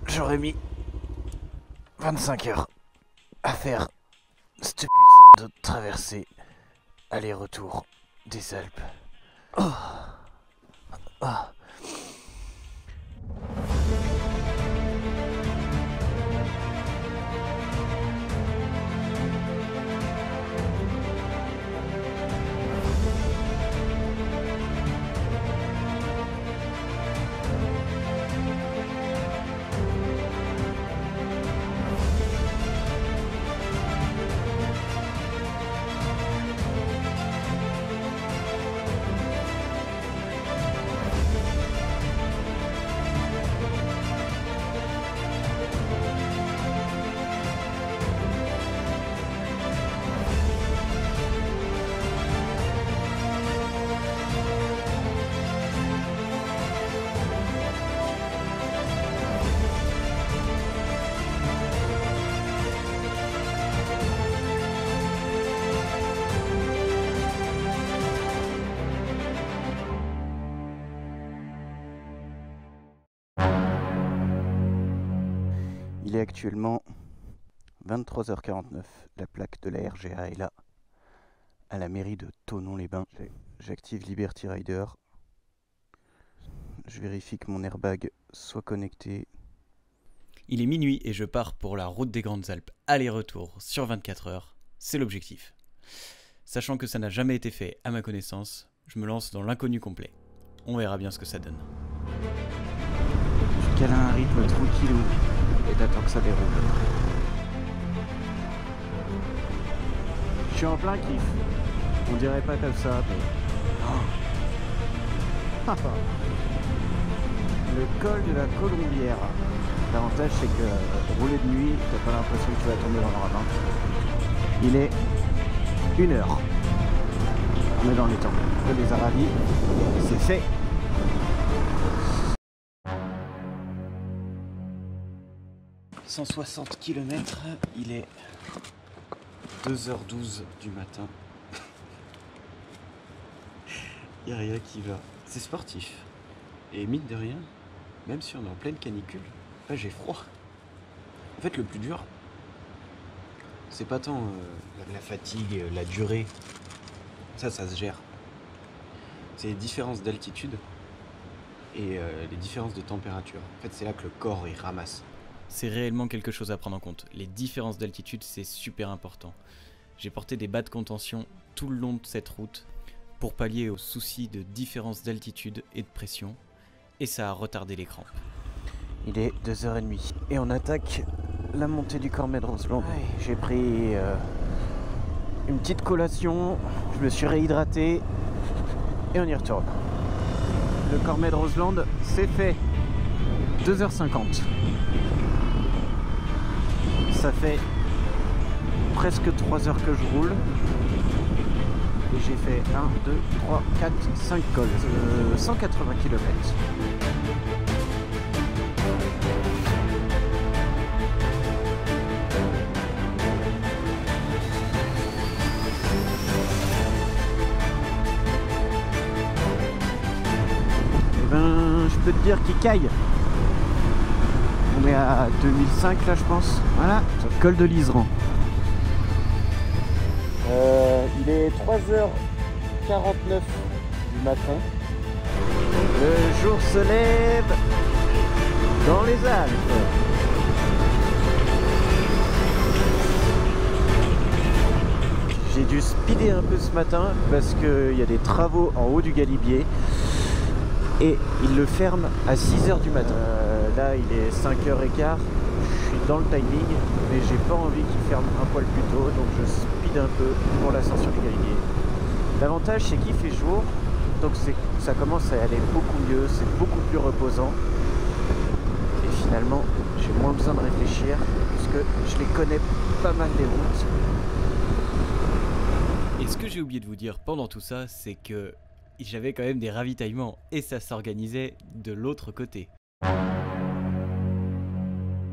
j'aurais mis 25 heures à faire cette putain de traversée aller-retour des Alpes. Oh. Ah. Il est actuellement 23h49, la plaque de la RGA est là, à la mairie de Thonon-les-Bains. J'active Liberty Rider, je vérifie que mon airbag soit connecté. Il est minuit et je pars pour la route des Grandes Alpes, aller-retour sur 24 heures, c'est l'objectif. Sachant que ça n'a jamais été fait à ma connaissance, je me lance dans l'inconnu complet. On verra bien ce que ça donne. Je cale un rythme tranquillou et t'attends que ça déroule. Je suis en plein kiff. On dirait pas comme ça, mais... Oh. Le col de la Colombière. L'avantage c'est que rouler de nuit, t'as pas l'impression que tu vas tomber dans le ravin. Il est 1h. On est dans les temps. Que les Aravis, c'est fait. « 160 km, il est 2h12 du matin. Il n'y a rien qui va. C'est sportif. Et mine de rien, même si on est en pleine canicule, là j'ai froid. En fait, le plus dur, c'est pas tant la fatigue, la durée. Ça se gère. C'est les différences d'altitude et les différences de température. En fait, c'est là que le corps il ramasse. C'est réellement quelque chose à prendre en compte. Les différences d'altitude, c'est super important. J'ai porté des bas de contention tout le long de cette route pour pallier aux soucis de différence d'altitude et de pression, et ça a retardé les crampes. Il est 2h30 et on attaque la montée du Cormet de Roseland. Ouais. J'ai pris une petite collation, je me suis réhydraté et on y retourne. Le Cormet de Roseland, c'est fait. 2h50. Ça fait presque 3 heures que je roule. Et j'ai fait 1, 2, 3, 4, 5 cols. 180 km. Eh ben, je peux te dire qu'il caille. On est à 2005 là je pense. Voilà, col de l'Iseran. Il est 3h49 du matin. Le jour se lève dans les Alpes. J'ai dû speeder un peu ce matin parce qu'il y a des travaux en haut du Galibier. Et il le ferme à 6h du matin. Là il est 5h15, je suis dans le timing, mais j'ai pas envie qu'il ferme un poil plus tôt, donc je speed un peu pour l'ascension du Galibier. L'avantage c'est qu'il fait jour, donc ça commence à aller beaucoup mieux, c'est beaucoup plus reposant. Et finalement j'ai moins besoin de réfléchir, puisque je les connais pas mal les routes. Et ce que j'ai oublié de vous dire pendant tout ça, c'est que j'avais quand même des ravitaillements et ça s'organisait de l'autre côté.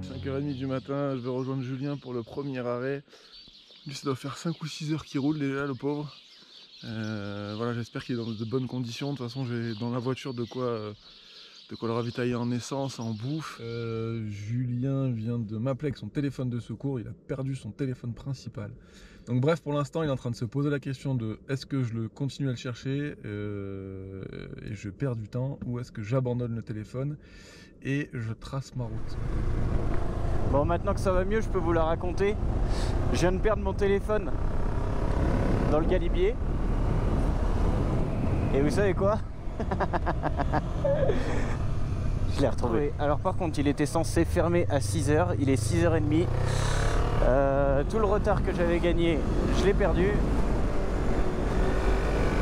5h30 du matin, je vais rejoindre Julien pour le premier arrêt. Lui, ça doit faire 5 ou 6 heures qu'il roule déjà, le pauvre. Voilà, j'espère qu'il est dans de bonnes conditions. De toute façon, j'ai dans la voiture de quoi de quoi le ravitailler en essence, en bouffe. Julien vient de m'appeler avec son téléphone de secours, il a perdu son téléphone principal. Donc bref, pour l'instant, il est en train de se poser la question de est-ce que je le continue à le chercher et je perds du temps, ou est-ce que j'abandonne le téléphone et je trace ma route. Bon, maintenant que ça va mieux, je peux vous la raconter. Je viens de perdre mon téléphone dans le galibier. Et vous savez quoi? Je l'ai retrouvé. Alors par contre, il était censé fermer à 6 h, il est 6 h 30. Tout le retard que j'avais gagné, je l'ai perdu.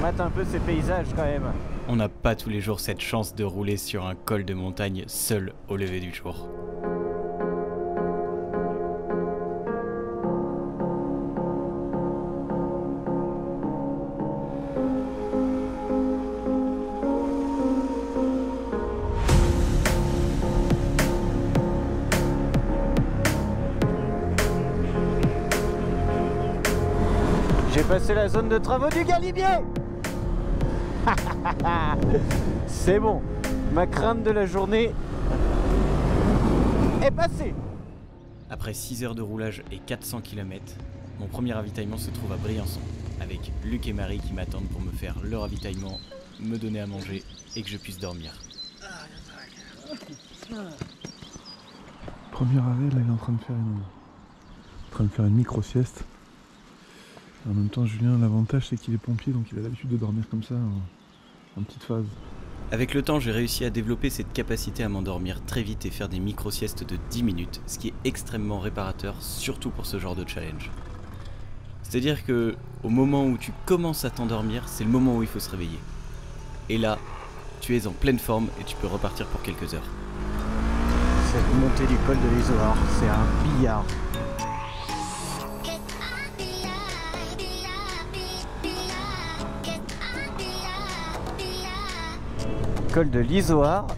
Mate un peu ces paysages quand même. On n'a pas tous les jours cette chance de rouler sur un col de montagne seul au lever du jour. J'ai passé la zone de travaux du galibier. C'est bon, ma crainte de la journée est passée. Après 6 heures de roulage et 400 km, mon premier ravitaillement se trouve à Briançon, avec Luc et Marie qui m'attendent pour me faire le ravitaillement, me donner à manger et que je puisse dormir. Premier arrêt, là il est en train de faire une micro-sieste. En même temps, Julien, l'avantage c'est qu'il est pompier, donc il a l'habitude de dormir comme ça, en petite phase. Avec le temps, j'ai réussi à développer cette capacité à m'endormir très vite et faire des micro-siestes de 10 minutes, ce qui est extrêmement réparateur, surtout pour ce genre de challenge. C'est-à-dire que, au moment où tu commences à t'endormir, c'est le moment où il faut se réveiller. Et là, tu es en pleine forme et tu peux repartir pour quelques heures. Cette montée du col de l'Isoard, c'est un billard. Col de l'Isoard,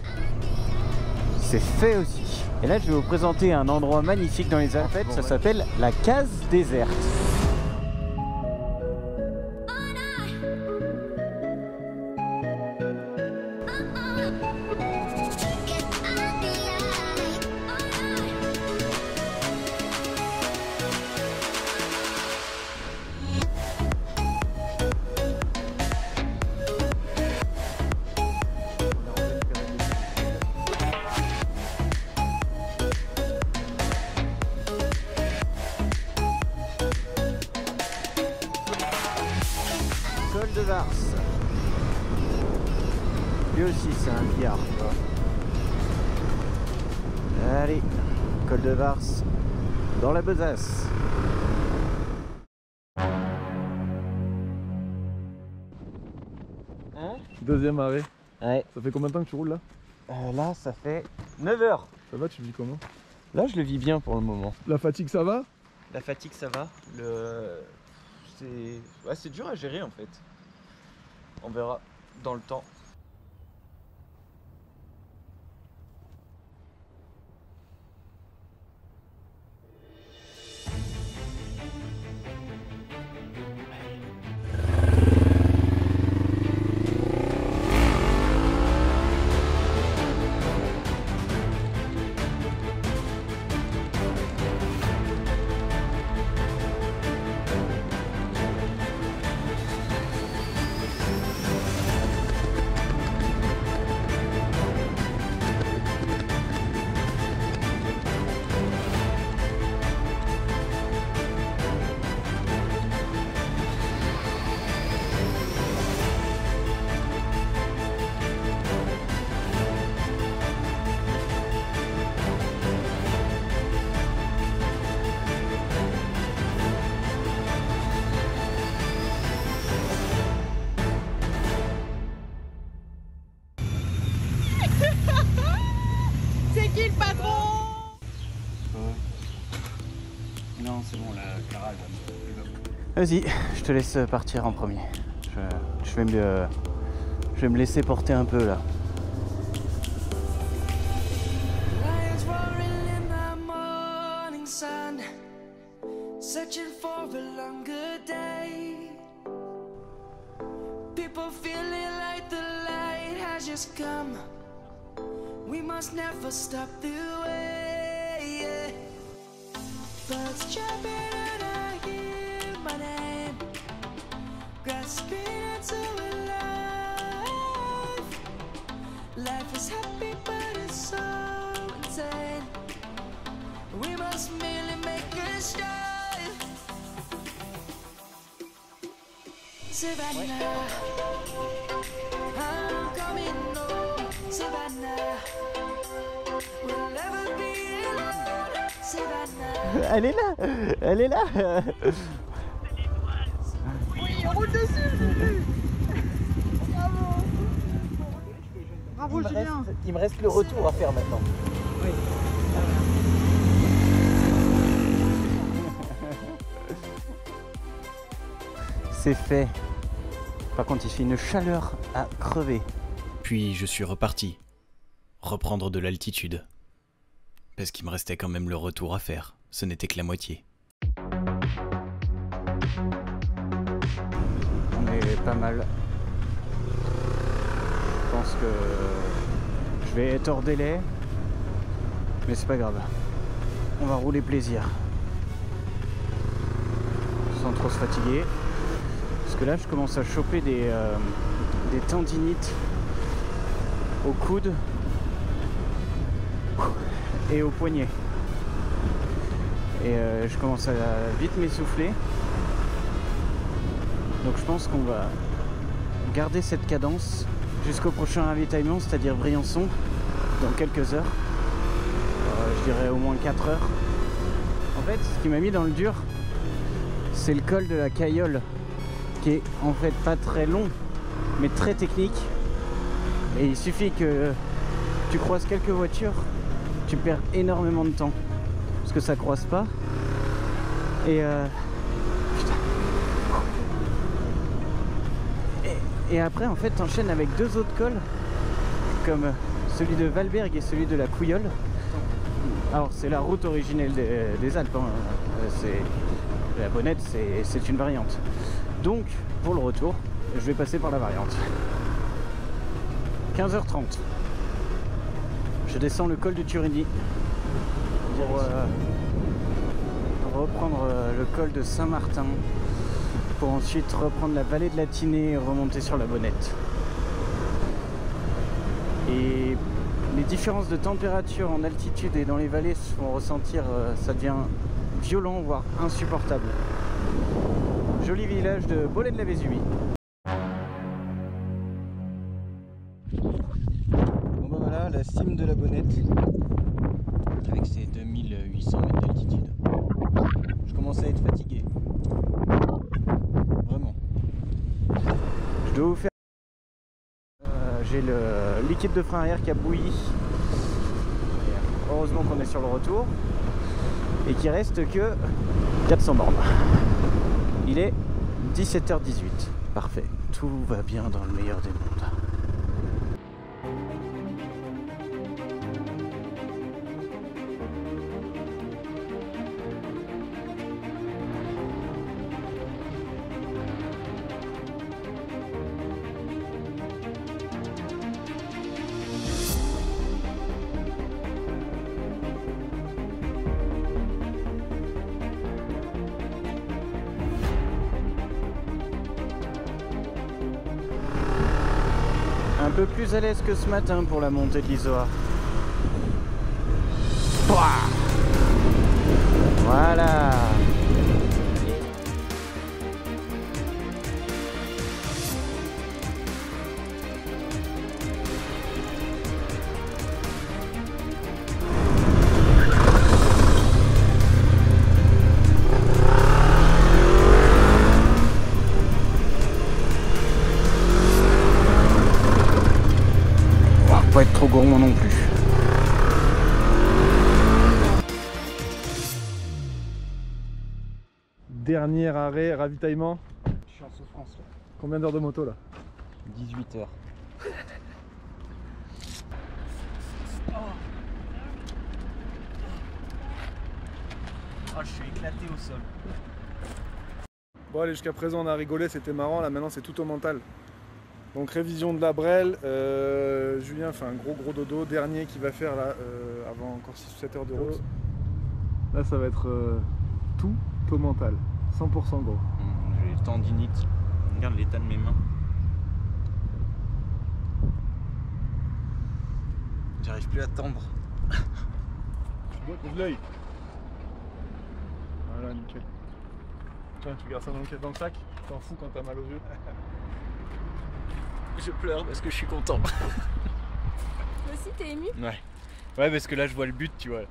c'est fait aussi. Et là, je vais vous présenter un endroit magnifique dans les Alpes, ça s'appelle la case déserte. Col de Vars. Lui aussi c'est un billard. Allez, col de Vars dans la besace. Hein? Deuxième arrêt. Ouais. Ça fait combien de temps que tu roules là? Là ça fait 9 h. Ça va, tu vis comment? Là je le vis bien pour le moment. La fatigue ça va? La fatigue ça va. C'est dur à gérer en fait. On verra dans le temps. C'est qui le patron? Non, c'est bon, la Clara, elle va. Vas-y, je te laisse partir en premier. Je vais me laisser porter un peu là. Lions roaring in the morning sun, searching for a longer day. People feeling like the light has just come. must never stop the way, yeah. Birds chirping and I hear my name, grasping into life. Life is happy but it's so insane. We must merely make a start. Savannah, I'm coming home. Savannah, we'll never be alone. Savannah. Elle est là. Elle est là. Oui, on roule dessus. Bravo. Bravo Julien. Il me reste le retour à faire maintenant. Oui. C'est fait. Par contre, il fait une chaleur à crever. Puis je suis reparti. Reprendre de l'altitude. Parce qu'il me restait quand même le retour à faire. Ce n'était que la moitié. On est pas mal. Je pense que je vais être hors délai. Mais c'est pas grave. On va rouler plaisir. Sans trop se fatiguer. Parce que là, je commence à choper des tendinites au coude et au poignet. Et je commence à vite m'essouffler. Donc je pense qu'on va garder cette cadence jusqu'au prochain ravitaillement, c'est-à-dire Briançon, dans quelques heures. Je dirais au moins 4 heures. En fait, ce qui m'a mis dans le dur, c'est le col de la Cayolle, qui est en fait pas très long, mais très technique. Et il suffit que tu croises quelques voitures, tu perds énormément de temps, parce que ça croise pas. Et et après en fait t'enchaînes avec 2 autres cols, comme celui de Valberg et celui de la Couyolle. Alors c'est la route originelle des Alpes, hein. La Bonnette, c'est une variante. Donc pour le retour, je vais passer par la variante. 15h30. Je descends le col de Turini pour reprendre le col de Saint-Martin, pour ensuite reprendre la vallée de la Tinée et remonter sur la Bonnette. Et les différences de température en altitude et dans les vallées se font ressentir, ça devient violent, voire insupportable. Joli village de Bollay de la Vésubie. Bon ben voilà, la cime de la Bonnette, avec ses 2800 mètres d'altitude. Je commence à être fatigué. Vraiment. Je dois vous faire... j'ai le liquide de frein arrière qui a bouilli. Heureusement qu'on est sur le retour. Et qu'il reste que 400 bornes. Il est 17h18. Parfait. Tout va bien dans le meilleur des mondes. Un peu plus à l'aise que ce matin pour la montée de l'Isoard. Voilà. Pas être trop gourmand non plus. Dernier arrêt, ravitaillement. Je suis en souffrance là. Combien d'heures de moto là? 18 heures. Oh, je suis éclaté au sol. Bon allez, jusqu'à présent on a rigolé, c'était marrant, là maintenant c'est tout au mental. Donc révision de la Brel, Julien fait un gros dodo, dernier qu'il va faire là, avant encore 6 ou 7 heures de route. Là ça va être tout au mental, 100% gros. J'ai le tendinite, regarde l'état de mes mains. J'arrive plus à tendre. Ouvre l'œil. Voilà, nickel. Tiens, tu gardes ça dans le sac, t'en fous quand t'as mal aux yeux. Je pleure parce que je suis content. Toi aussi, t'es ému? Ouais, parce que là je vois le but, tu vois.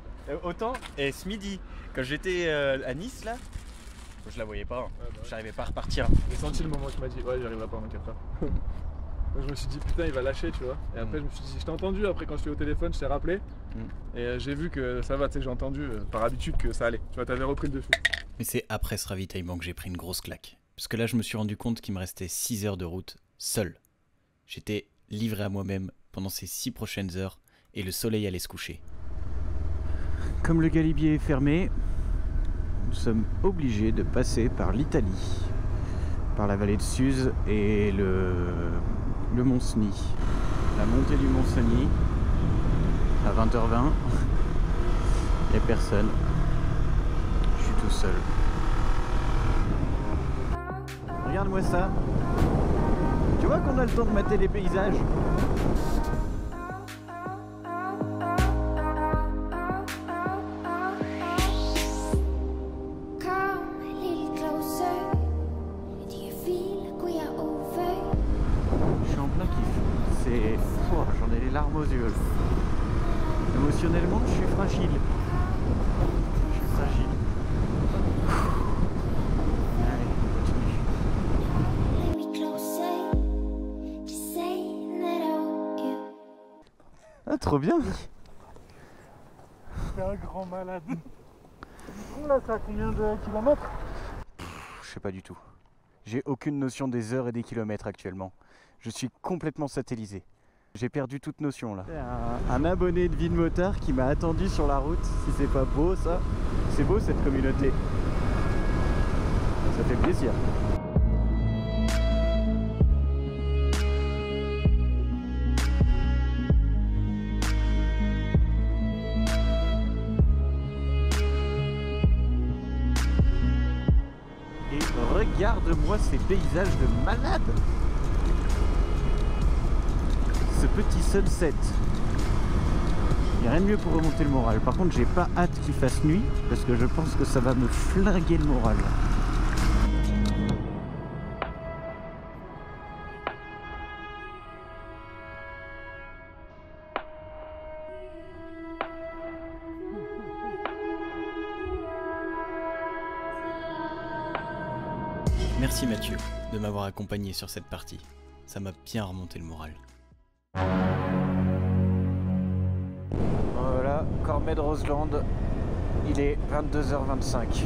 Autant, et ce midi, quand j'étais à Nice là, je la voyais pas, hein. J'arrivais pas à repartir. J'ai senti le moment où tu m'as dit, ouais, j'arriverai pas en 4 heures. Donc je me suis dit, putain, il va lâcher, tu vois. Et après, je me suis dit, je t'ai entendu, après quand je suis au téléphone, je t'ai rappelé. Et j'ai vu que ça va, tu sais, j'ai entendu par habitude que ça allait. Tu vois, t'avais repris le dessus. Mais c'est après ce ravitaillement que j'ai pris une grosse claque. Parce que là, je me suis rendu compte qu'il me restait 6 heures de route, seul. J'étais livré à moi-même pendant ces 6 prochaines heures et le soleil allait se coucher. Comme le galibier est fermé, nous sommes obligés de passer par l'Italie, par la vallée de Suse et le Mont Cenis. La montée du Mont Cenis, à 20h20, il n'y a personne. Je suis tout seul. Regarde-moi ça. Tu vois qu'on a le temps de mater les paysages. Je suis en plein kiff. C'est... Oh, j'en ai les larmes aux yeux. Émotionnellement, je suis fragile. Je suis fragile. Allez, on continue. Ah, trop bien. C'est un grand malade. Là, c'est à combien de kilomètres? Je sais pas du tout. J'ai aucune notion des heures et des kilomètres actuellement. Je suis complètement satellisé. J'ai perdu toute notion là. Un abonné de Vie de Motard qui m'a attendu sur la route. Si c'est pas beau ça, c'est beau cette communauté. Ça fait plaisir. Et regarde-moi ces paysages de malade. Ce petit sunset. Il n'y a rien de mieux pour remonter le moral. Par contre, j'ai pas hâte qu'il fasse nuit parce que je pense que ça va me flinguer le moral. Merci Mathieu de m'avoir accompagné sur cette partie. Ça m'a bien remonté le moral. Voilà, Cormed-Roseland, il est 22h25.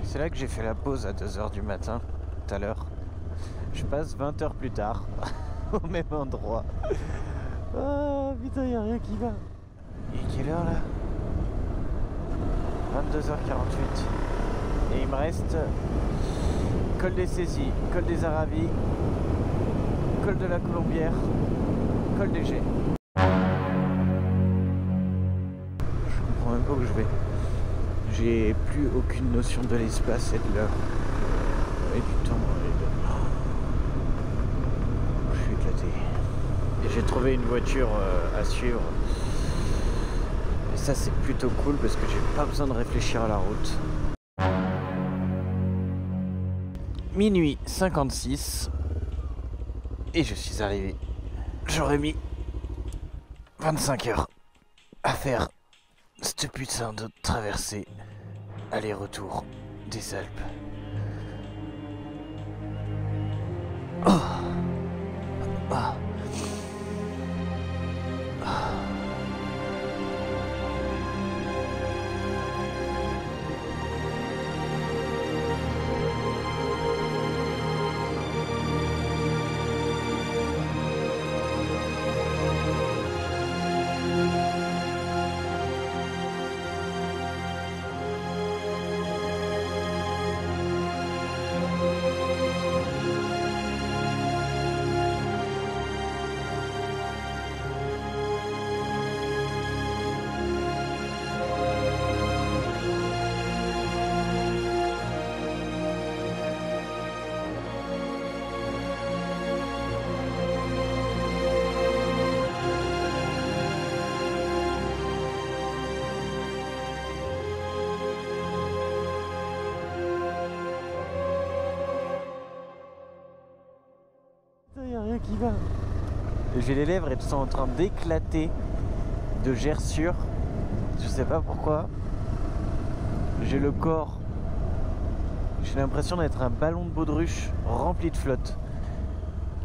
C'est là que j'ai fait la pause à 2h du matin, tout à l'heure. Je passe 20 heures plus tard, au même endroit. Oh putain, y a rien qui va. Il est quelle heure là? 22h48. Et il me reste col des Saisies, col des Aravis, col de la Colombière, col des Gets. Je comprends même pas où je vais. J'ai plus aucune notion de l'espace et de l'heure. Et du temps. Je suis éclaté. Et j'ai trouvé une voiture à suivre. Et ça c'est plutôt cool parce que j'ai pas besoin de réfléchir à la route. Minuit 56. Et je suis arrivé. J'aurais mis 25 heures à faire cette putain de traversée aller-retour des Alpes. Oh. Ah. Ah. qui va. J'ai les lèvres, elles sont en train d'éclater de gerçure. Je sais pas pourquoi. J'ai le corps. J'ai l'impression d'être un ballon de baudruche rempli de flotte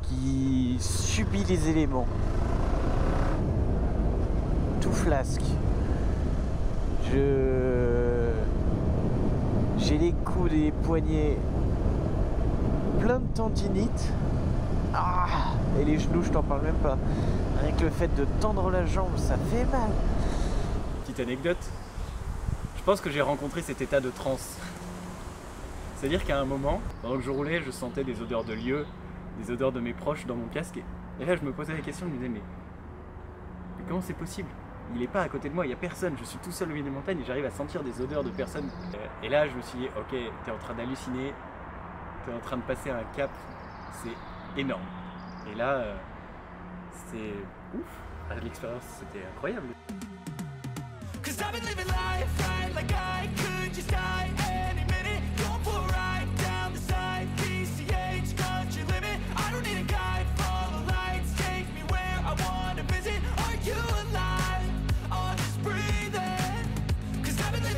qui subit les éléments. Tout flasque. J'ai les coudes et les poignets plein de tendinite. Ah, et les genoux, je t'en parle même pas. Rien que le fait de tendre la jambe, ça fait mal. Petite anecdote, je pense que j'ai rencontré cet état de transe. C'est-à-dire qu'à un moment, pendant que je roulais, je sentais des odeurs de lieux, des odeurs de mes proches dans mon casque. Et là, je me posais la question, je me disais, mais comment c'est possible? Il est pas à côté de moi, il y a personne, je suis tout seul au milieu des montagnes et j'arrive à sentir des odeurs de personnes. Et là, je me suis dit, ok, t'es en train d'halluciner, t'es en train de passer un cap, c'est énorme. Et là, c'est ouf. L'expérience, c'était incroyable. 'Cause I've been living life right like I